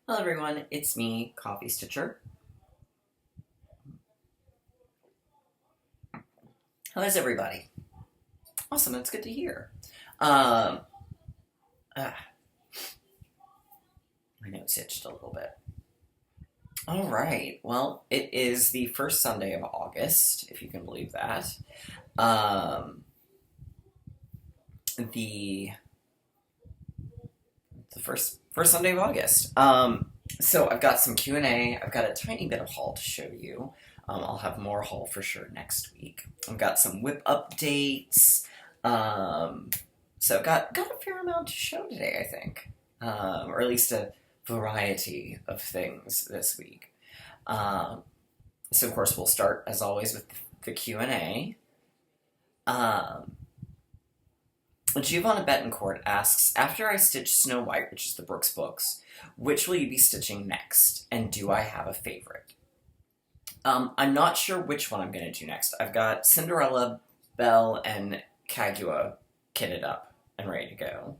Hello everyone, it's me, Coffee Stitcher. How is everybody? Awesome, that's good to hear. Um, ah, my nose itched a little bit. All right, well, it is the first Sunday of August, if you can believe that. Um, the the first Sunday of August. So I've got some Q&A. I've got a tiny bit of haul to show you. I'll have more haul for sure next week. I've got some whip updates. Um, so got a fair amount to show today, I think, or at least a variety of things this week. Um, so of course we'll start as always with the Q&A. Um, Giovanna Betancourt asks, after I stitch Snow White, which is the Brooks books, which will you be stitching next? And do I have a favorite? I'm not sure which one I'm going to do next. I've got Cinderella, Belle, and Kagua kitted up and ready to go.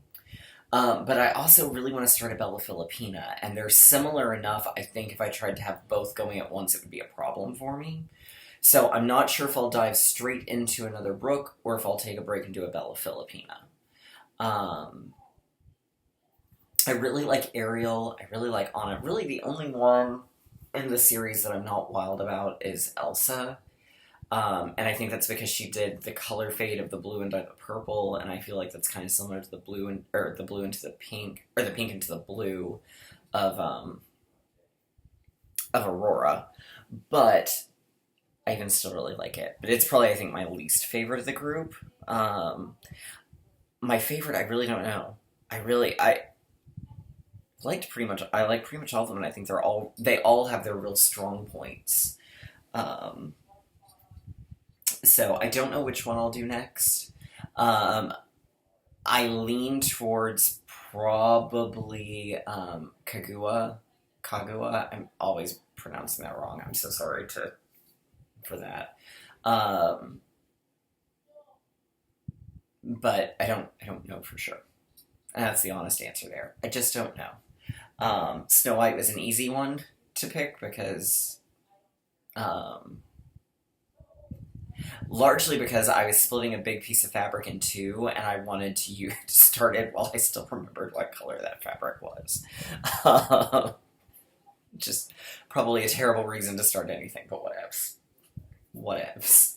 But I also really want to start a Bella Filipina, and they're similar enough, I think if I tried to have both going at once, it would be a problem for me. So I'm not sure if I'll dive straight into another Brooke, or if I'll take a break and do a Bella Filipina. Um, I really like Ariel. I really like Anna. Really, the only one in the series that I'm not wild about is Elsa. And I think that's because she did the color fade of the blue into the purple, and I feel like that's kind of similar to the blue or the blue into the pink, or the pink into the blue of Aurora. But I can still really like it. But it's probably, I think, my least favorite of the group. My favorite, I really don't know. I like pretty much all of them, and I think they all have their real strong points. Um, so I don't know which one I'll do next. Um, I lean towards probably Kagua. Kagua. I'm always pronouncing that wrong. I'm so sorry for that. Um, but I don't know for sure. And that's the honest answer there. I just don't know. Snow White was an easy one to pick because, um, largely because I was splitting a big piece of fabric in two, and I wanted to start it while I still remembered what color that fabric was. Just probably a terrible reason to start anything, but whatevs. Whatevs.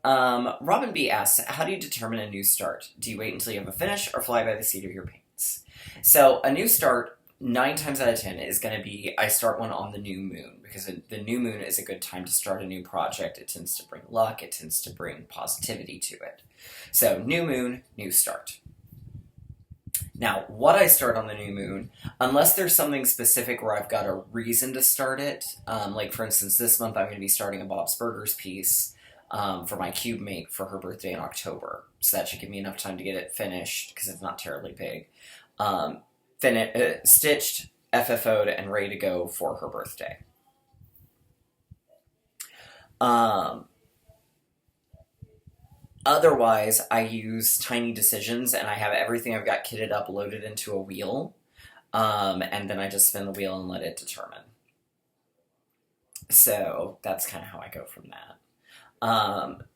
Robin B asks, how do you determine a new start? Do you wait until you have a finish or fly by the seat of your pants? So a new start, 9 times out of 10, is going to be I start one on the new moon, because the new moon is a good time to start a new project. It tends to bring luck. It tends to bring positivity to it. So new moon, new start. Now, what I start on the new moon, unless there's something specific where I've got a reason to start it, like for instance, this month I'm going to be starting a Bob's Burgers piece for my cube mate for her birthday in October. So that should give me enough time to get it finished, because it's not terribly big. Stitched, FFO'd, and ready to go for her birthday. Um, Otherwise, I use Tiny Decisions, and I have everything I've got kitted up loaded into a wheel, and then I just spin the wheel and let it determine. So that's kind of how I go from that.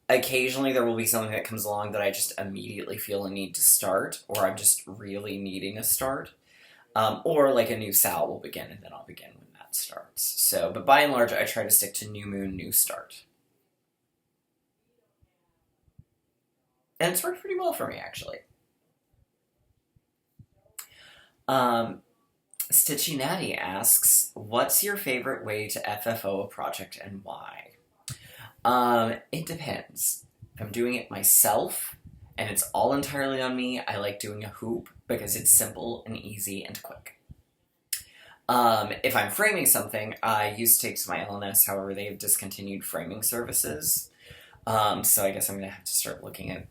Occasionally there will be something that comes along that I just immediately feel a need to start, or I'm just really needing a start. Or like a new Sal will begin, and then I'll begin when that starts. So, but by and large, I try to stick to new moon, new start. And it's worked pretty well for me, actually. Um, Stitchy Natty asks, what's your favorite way to FFO a project and why? It depends. If I'm doing it myself, and it's all entirely on me, I like doing a hoop because it's simple and easy and quick. If I'm framing something, I use tapes to my LNS, however, they have discontinued framing services. So I guess I'm going to have to start looking at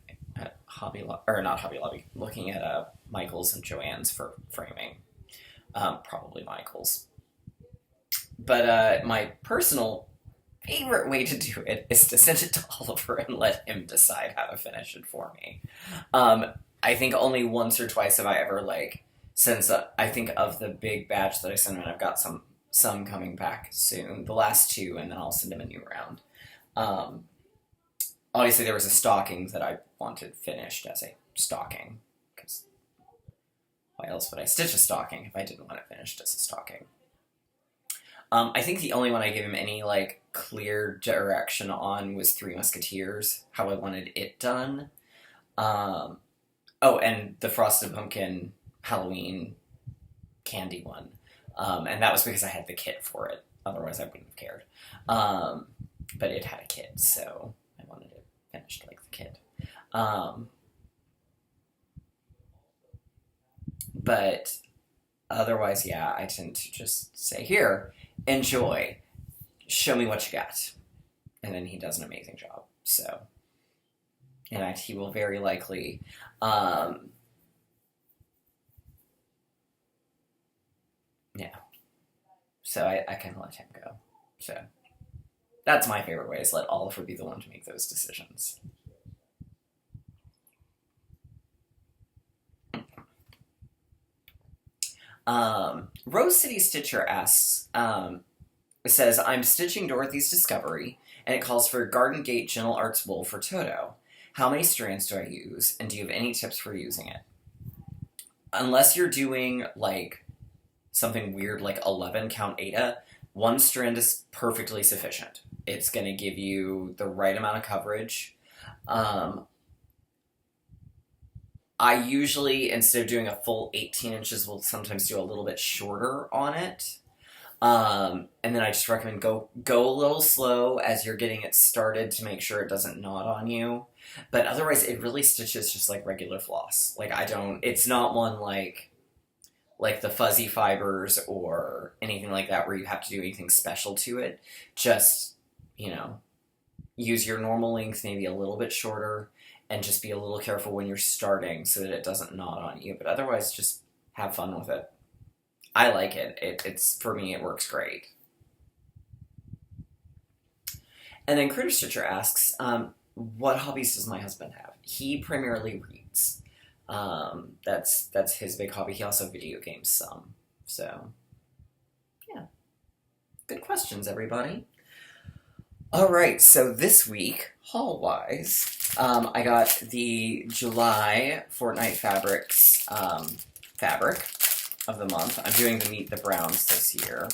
not Hobby Lobby, looking at Michael's and Joann's for framing. Probably Michael's. But my personal favorite way to do it is to send it to Oliver and let him decide how to finish it for me. I think only once or twice have I ever, like, since I think of the big batch that I sent him, I've got some coming back soon. The last two, and then I'll send him a new round. Um, Obviously, there was a stocking that I wanted finished as a stocking, because why else would I stitch a stocking if I didn't want it finished as a stocking? I think the only one I gave him any, like, clear direction on was Three Musketeers, how I wanted it done. Um, oh, and the Frosted Pumpkin Halloween candy one. And that was because I had the kit for it. Otherwise, I wouldn't have cared. But it had a kit, so I wanted it finished like the kit. But otherwise, yeah, I tend to just say, here, enjoy. Show me what you got. And then he does an amazing job. So, in fact, he will very likely... yeah. So I kind of let him go. So that's my favorite way, is let Oliver be the one to make those decisions. Rose City Stitcher asks, says, I'm stitching Dorothy's Discovery, and it calls for Garden Gate Gentle Arts wool for Toto. How many strands do I use, and do you have any tips for using it? Unless you're doing, like, something weird like 11 count Eta, one strand is perfectly sufficient. It's going to give you the right amount of coverage. I usually, instead of doing a full 18 inches, will sometimes do a little bit shorter on it. And then I just recommend go a little slow as you're getting it started to make sure it doesn't knot on you. But otherwise, it really stitches just like regular floss. Like, it's not one like the fuzzy fibers or anything like that where you have to do anything special to it. Just, use your normal length, maybe a little bit shorter, and just be a little careful when you're starting so that it doesn't knot on you. But otherwise, just have fun with it. I like it. It's for me, it works great. And then Critter Stitcher asks, what hobbies does my husband have? He primarily reads. That's his big hobby. He also video games some. So, yeah. Good questions, everybody. All right, so this week, haul-wise, I got the July Fortnite Fabrics fabric of the month. I'm doing the Meet the Browns this year.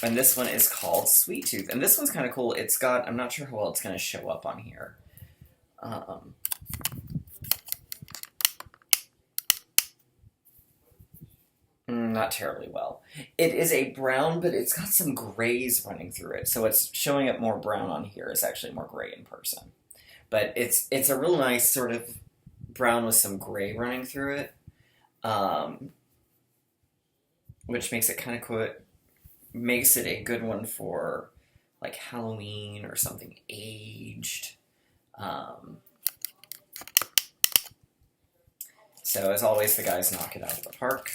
And this one is called Sweet Tooth. And this one's kind of cool. It's got, I'm not sure how well it's going to show up on here. Not terribly well. It is a brown, but it's got some grays running through it. So it's showing up more brown on here. It's actually more gray in person. But it's a real nice sort of brown with some gray running through it. Which makes it kind of cool. Makes it a good one for like Halloween or something aged. So as always, the guys knock it out of the park.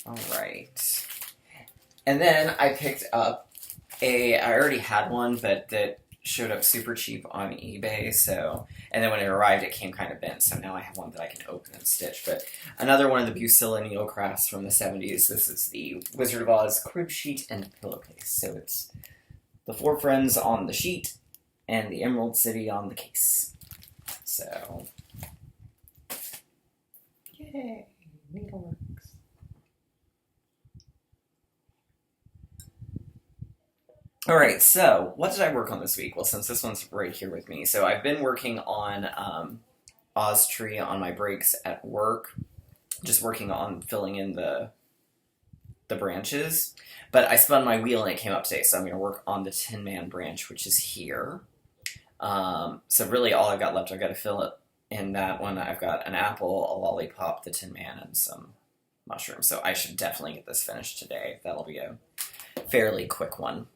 All right. And then I picked up I already had one, but that showed up super cheap on eBay, so, and then when it arrived, it came kind of bent, so now I have one that I can open and stitch. But another one of the Bucilla needle crafts from the 70s. This is the Wizard of Oz crib sheet and pillowcase. So it's the four friends on the sheet and the Emerald City on the case. So, yay, needleworks. Alright, so, what did I work on this week? Well, since this one's right here with me. So I've been working on Oz Tree on my breaks at work. Just working on filling in the branches. But I spun my wheel and it came up today, so I'm going to work on the Tin Man branch, which is here. So really all I've got left, I've got to fill it in that one. I've got an apple, a lollipop, the Tin Man, and some mushrooms. So I should definitely get this finished today. That'll be a fairly quick one.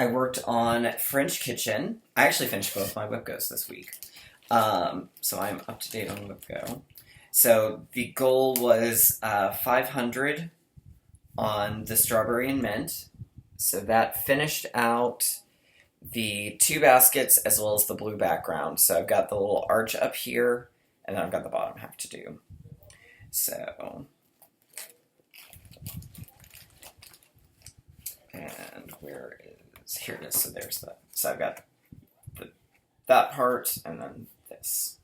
I worked on French Kitchen. I actually finished both my whipgos this week. So I'm up to date on whipgo. So the goal was 500 on the strawberry and mint. So that finished out the 2 baskets as well as the blue background. So I've got the little arch up here, and then I've got the bottom half to do. So, and where is, here it is, so there's that. So I've got that part, and then this.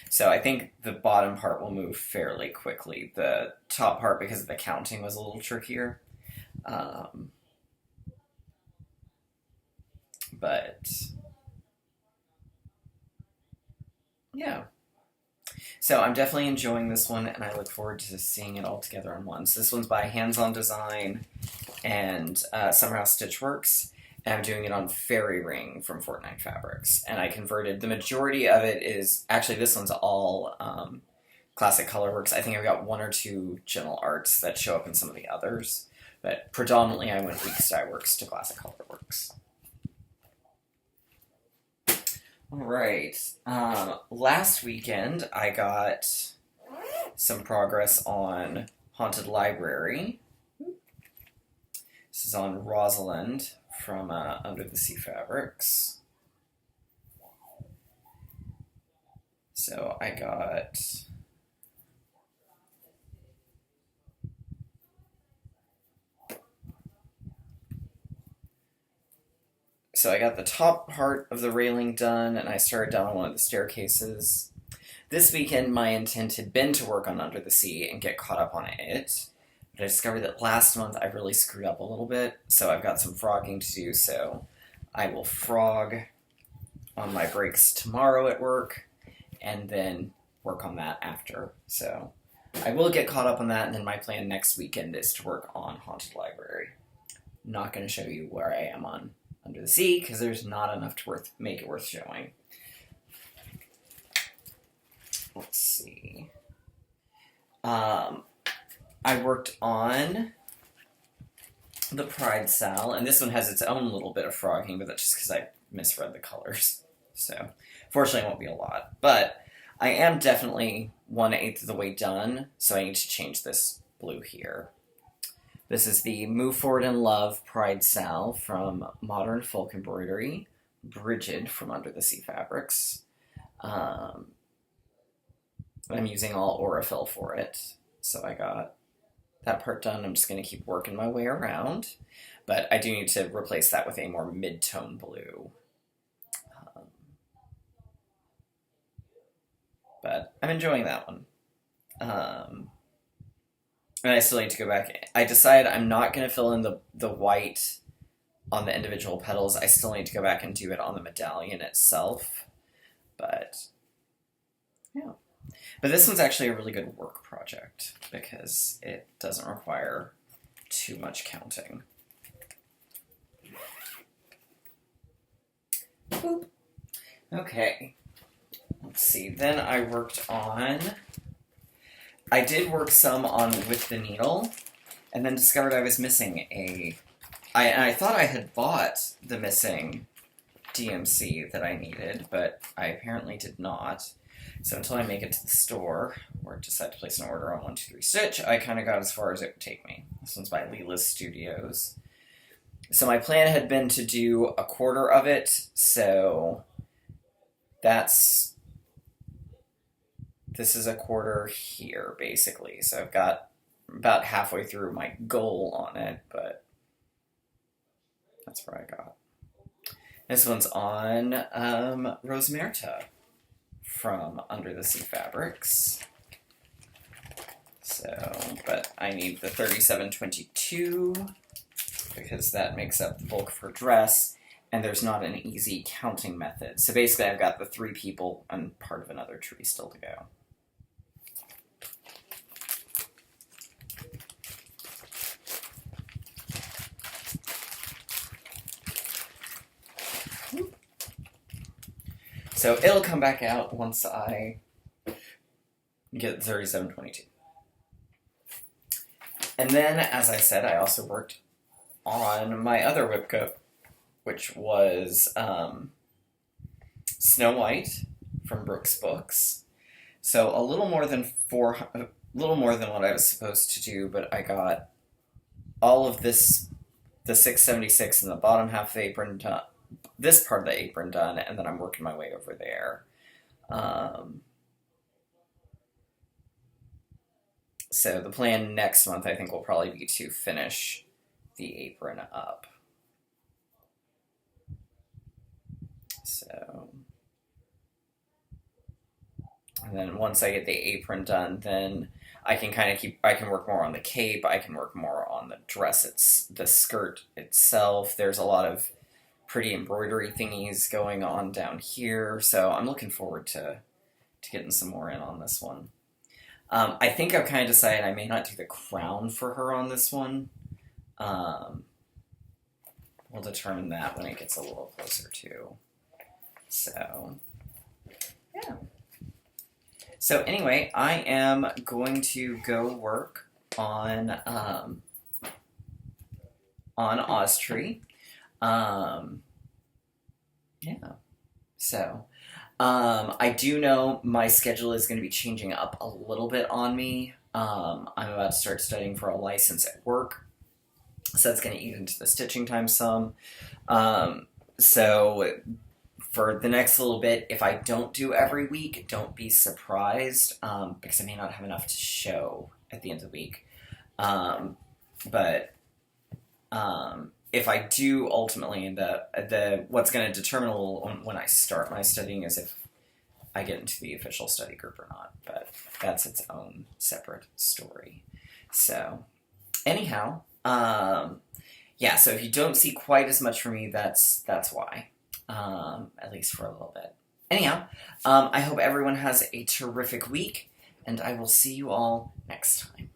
So I think the bottom part will move fairly quickly. The top part, because the counting was a little trickier. But yeah. So I'm definitely enjoying this one, and I look forward to seeing it all together on one. So this one's by Hands On Design and Summerhouse Stitchworks, and I'm doing it on Fairy Ring from Fortnite Fabrics. And I converted, the majority of it is, actually this one's all classic colorworks. I think I've got 1 or 2 general arts that show up in some of the others, but predominantly I went Week Style Works to classic colorworks. All right. Last weekend, I got some progress on Haunted Library. This is on Rosalind from Under the Sea Fabrics. So I got... So I got the top part of the railing done, and I started down one of the staircases. This weekend, my intent had been to work on Under the Sea and get caught up on it. But I discovered that last month I really screwed up a little bit, so I've got some frogging to do, so I will frog on my breaks tomorrow at work, and then work on that after. So I will get caught up on that, and then my plan next weekend is to work on Haunted Library. I'm not going to show you where I am on Under the Sea, because there's not enough to make it worth showing. Let's see. I worked on the Pride Sal, and this one has its own little bit of frogging, but that's just because I misread the colors. So, fortunately, it won't be a lot. But I am definitely 1/8 of the way done, so I need to change this blue here. This is the Move Forward in Love Pride Sal from Modern Folk Embroidery, Bridget from Under the Sea Fabrics. I'm using all Aurifil for it, so I got that part done. I'm just going to keep working my way around, but I do need to replace that with a more mid-tone blue. But I'm enjoying that one. And I still need to go back. I decided I'm not going to fill in the white on the individual petals. I still need to go back and do it on the medallion itself. But, yeah. But this one's actually a really good work project because it doesn't require too much counting. Boop. Okay. Let's see. Then I worked on... I did work some on With the Needle, and then discovered I was missing I thought I had bought the missing DMC that I needed, but I apparently did not. So until I make it to the store, or decide to place an order on 123 Stitch, I kind of got as far as it would take me. This one's by Lila Studios. So my plan had been to do a quarter of it, so this is a quarter here, basically. So I've got about halfway through my goal on it, but that's where I got. This one's on Rosemerta from Under the Sea Fabrics. So, but I need the 3722 because that makes up the bulk of her dress, and there's not an easy counting method. So basically I've got the 3 people and part of another tree still to go. So it'll come back out once I get 3722. And then, as I said, I also worked on my other whipcoat which was Snow White from Brooke's Books. So a little more than what I was supposed to do, but I got all of this, the 676 and the bottom half of the apron done, this part of the apron done, and then I'm working my way over there. So the plan next month, I think, will probably be to finish the apron up. So, and then once I get the apron done, then I can I can work more on the cape, I can work more on the dress, the skirt itself. There's a lot of pretty embroidery thingies going on down here, so I'm looking forward to getting some more in on this one. I think I've kind of decided I may not do the crown for her on this one. We'll determine that when it gets a little closer to. So, yeah. So anyway, I am going to go work on Oztree. Yeah. So, I do know my schedule is going to be changing up a little bit on me. I'm about to start studying for a license at work, so that's going to eat into the stitching time some. So for the next little bit, if I don't do every week, don't be surprised, because I may not have enough to show at the end of the week. But if I do ultimately end up, what's going to determine a little when I start my studying is if I get into the official study group or not. But that's its own separate story. So anyhow, yeah, so if you don't see quite as much from me, that's why. At least for a little bit. Anyhow, I hope everyone has a terrific week, and I will see you all next time.